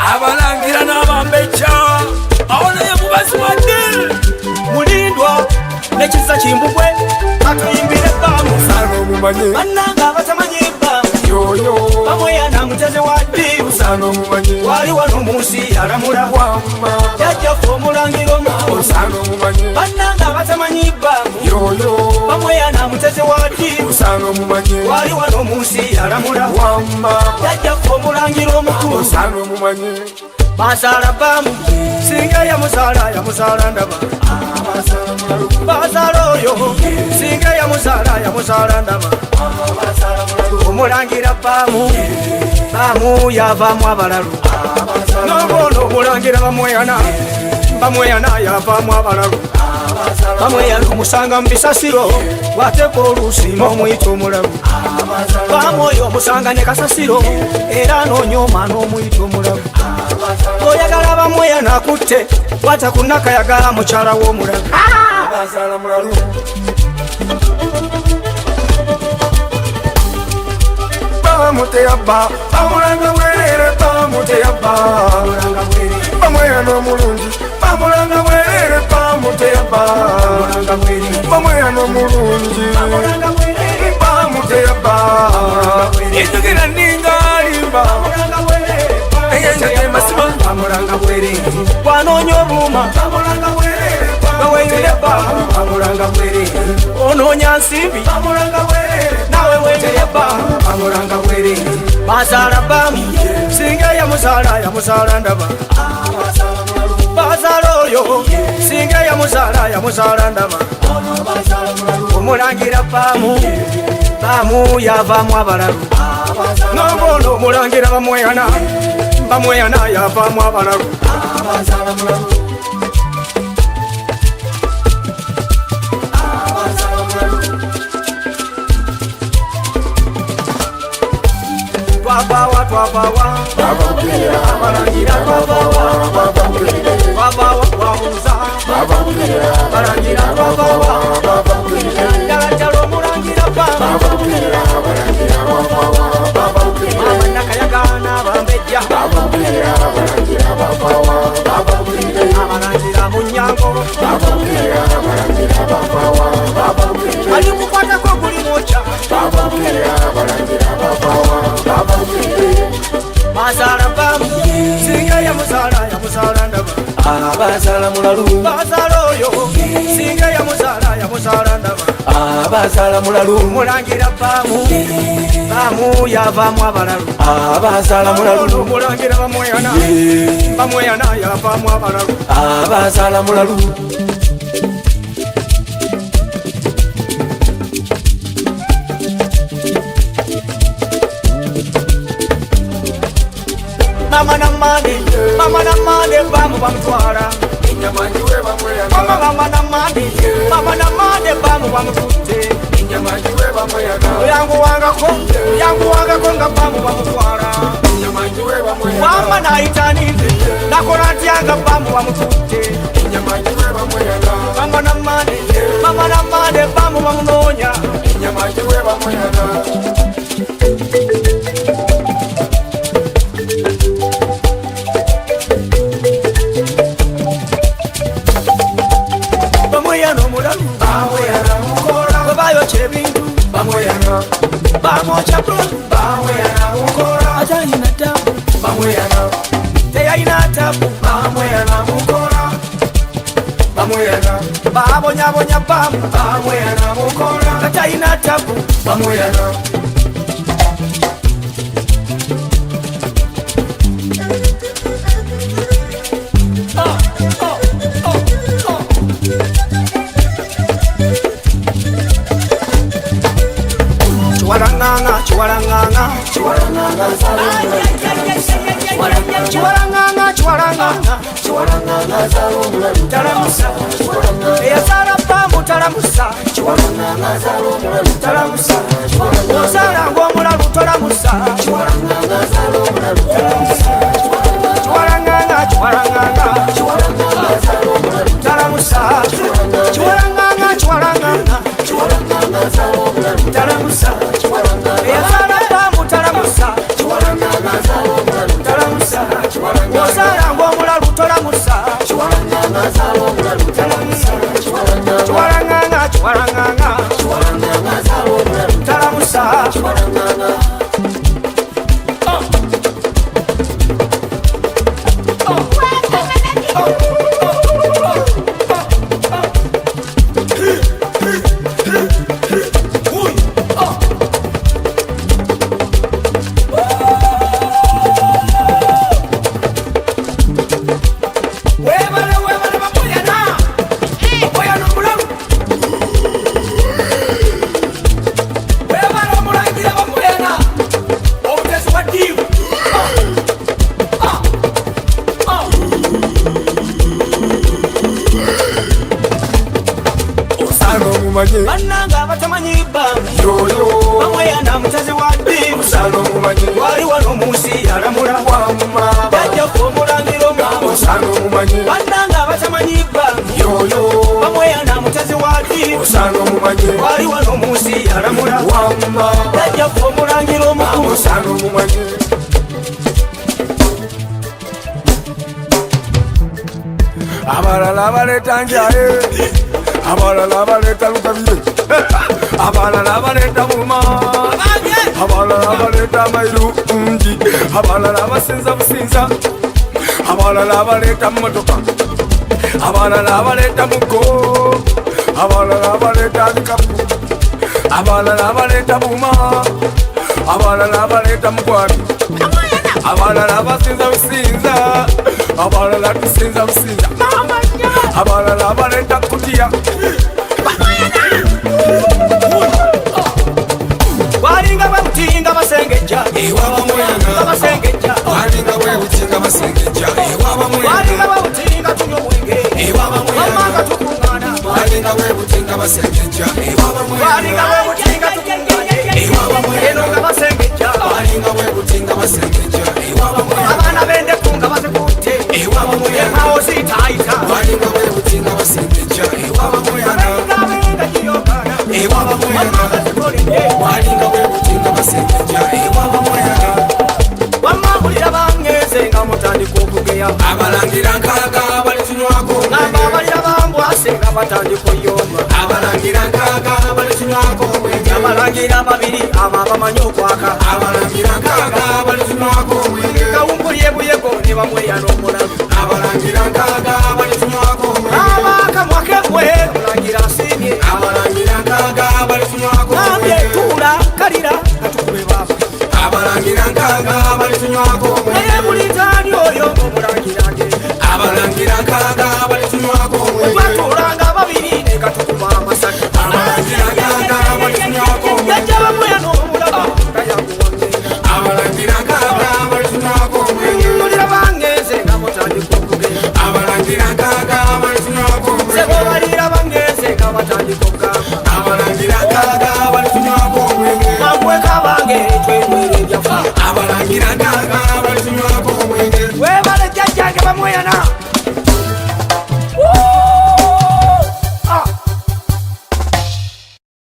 abalangira n'abambeca awonaye mubazi wadde mulindwa nekisa kimbugwe atuyimbire bbamu usanga omumanyi bannanga batamanyi bbamu yoyo bamweyana muteze waddi usanga omumanyi wali wano munsi yalamula wamma yajjafu omulangira omuto usanga omumanyi bannanga batamanyi bbamu yoyo bamweyana muteze waddi usanga omumanyi wali wano munsi yalamula wamma yajjafu omulangira omuto usanga omumanyi basala bbamu singa yamusala ndaba basala oyo singa yamusala ndaba omulangira bbamu yavaamu abalalu nobono omulangira bamweyana yavaamu abalalu bamweyana omusanga mu bisasiro wateka oluusi n'omuyita omulalu baamu oyo omusanga ne kasasiro era n'onyoma n'omuyita omulalu oyagala bamweyana akutte wata kunakayagala mukyala w'omulalu bamuteyabba bamulanga bwerere bamuteyabba bamweyana omulungi bamulanga bwerere bamuteyabba bamweyana omulungi bamuteyabba enjogera ningalimba eyenjatemasiba bamulanga bwerere wanoonya obuuma baweyuleba bamulanga bwerere onoonya nsimbi nawe weteyabba bamulanga bwerere basala bbamu singa yamusala ndaba basala oyo singa yamusala ndaba omulangira bbamu yavaamu abalalu nobono omulangira bamweyana yavaamu abalalu twabawa abalangira twabawa twabuuza abalangira twabawa ddala omulangira bbamu abanakayagana bambejja abalangira mu nnyango ali kukwatako guli mwoca basala bbamu singa yamusala ndaba basala mulalu basala oyo singa yamusala ndaba basala mulalu mulangira bbamu yavaamu abalalu basala mulalu mulangira bamweyana yavaamu abalalu basala mulalu mama namande bbamu bamutwala mama namande bbamu bamututte oyanguwangako nga bbamu bamutwala wamba nayitanidde nakola ntya nga bbamu bamututte mama namande bbamu bamunoonya bayokya ebintu bamwokya atayina tabu teyayina tabu babonyabonya bbamu atayina tabu talamusa eyasala bbamu talamusa osala ng'omulalu talamusa talamusa Musano mumanyi wali wano munsi yalamula wamba yajja kumulangira omukulu musano mumanyi abalala baleta njaye abalala baleta lukabire abalala baleta buma abalala baleta mairu nji abalala basinza businza abalala baleta motoka abalala baleta muko abalala baleta bikapu abalala baleta buma abalala baleta mugwani abalala basinza businza abalala tusinza businza abalala baleta kutiya walinga babutinga basengeja ewaba mwana basengeja walinga webutinga basengeja ewaba mwana walinga babutinga tunyo wenge ewaba mwana tukungana walinga webutinga basengeja ewaba mwana walinga webutinga tukungana ewaba mwana eno basengeja walinga webutinga basengeja ewaba mwana abana bende kunga basekute ewaba mwana hao sitaita walinga webutinga basengeja ewaba mwana ewaba mwana walinga webutinga basengeja ewaba mwana bamabulira bangeze nga mutandika okugeya abalangira nkaaga balitunywako ababalira bambwase nga batandika oyomba abalangira nkaaga balitunywako abalangira babiri abo abamanyi okwaka abalangira nkaaga balitunywako kawumpulye buyego ne bamweyana omulamu abalangira nkaaga balitunywako abakamwa kemwe olangira asiimye abalangira nkaaga balitunywako nambye tuula kalira katukube baba abalangira nkaaga balitunywako